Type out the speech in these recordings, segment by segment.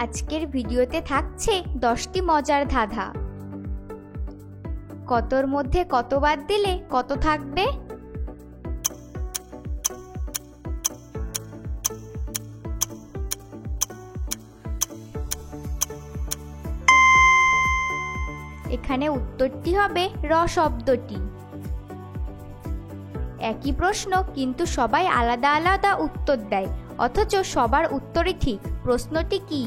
আজকের ভিডিওতে থাকছে 10টি মজার ধাঁধা। কতর মধ্যে কত বাদ দিলে কত থাকবে? এখানে উত্তরটি হবে র শব্দটি। একই প্রশ্ন কিন্তু সবাই আলাদা আলাদা উত্তর দেয়, অথচ সবার উত্তরই ঠিক। প্রশ্নটি কি?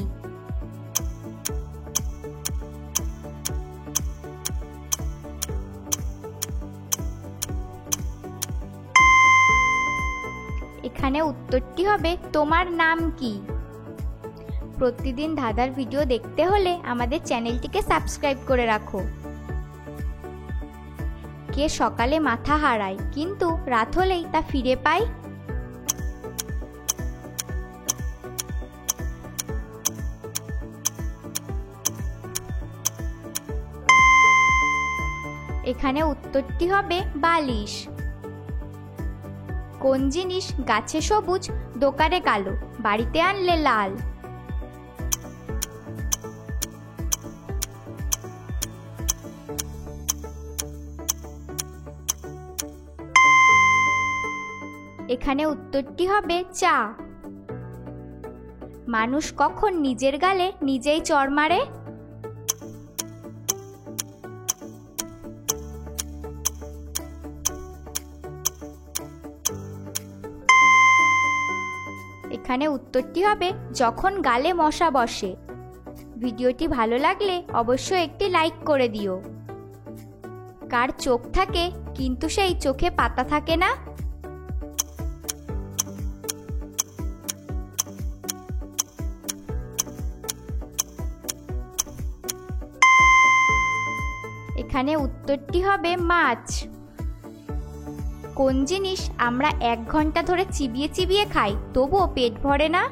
এখানে উত্তরটি হবে তোমার নাম কি। প্রতিদিন ধাঁধার ভিডিও দেখতে হলে আমাদের চ্যানেলটিকে সাবস্ক্রাইব করে রাখো। কে সকালে মাথা হারায় কিন্তু রাত হলেই তা ফিরে পায়? এখানে উত্তরটি হবে বালিশ। কোন জিনিস গাছে সবুজ, দোকানে কালো, বাড়িতে আনলে লাল? এখানে উত্তরটি হবে চা। মানুষ কখন নিজের গালে নিজেই চড় মারে? এখানে উত্তরটি হবে যখন গালে মশা বসে। ভিডিওটি ভালো লাগলে অবশ্যই একটি লাইক করে দিও। কার চোখ থাকে কিন্তু সেই চোখে পাতা থাকে না? এখানে উত্তরটি হবে মাছ। কোন জিনিস আমরা 1 ঘন্টা ধরে চিবিয়ে চিবিয়ে খাই তবুও পেট ভরে না?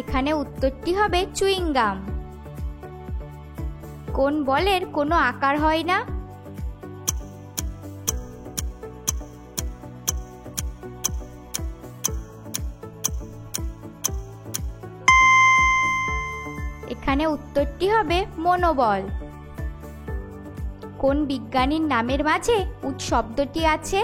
এখানে উত্তরটি হবে চুইং গাম। কোন বলের কোনো আকার হয় না? এখানে উত্তরটি হবে মনোবল। কোন বিজ্ঞানীর নামের মাঝে উট শব্দটি আছে?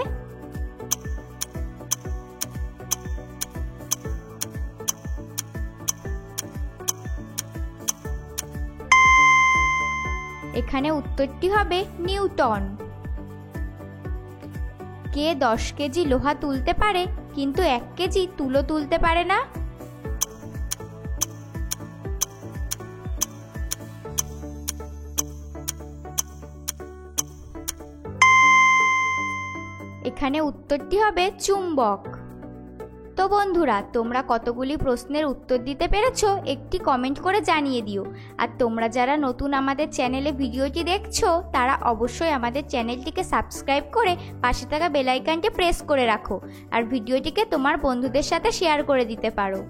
এখানে উত্তরটি হবে নিউটন। কে 10 কেজি লোহা তুলতে পারে কিন্তু 1 কেজি তুলো তুলতে পারে না? এখানে উত্তরটি হবে চুম্বক। তো বন্ধুরা, তোমরা কতগুলি প্রশ্নের উত্তর দিতে পেরেছো একটি কমেন্ট করে জানিয়ে দিও। আর তোমরা যারা নতুন আমাদের চ্যানেলে ভিডিওটি দেখছো তারা অবশ্যই আমাদের চ্যানেলটিকে সাবস্ক্রাইব করে পাশে থাকা বেল আইকনটি প্রেস করে রাখো আর ভিডিওটিকে তোমার বন্ধুদের সাথে শেয়ার করে দিতে পারো।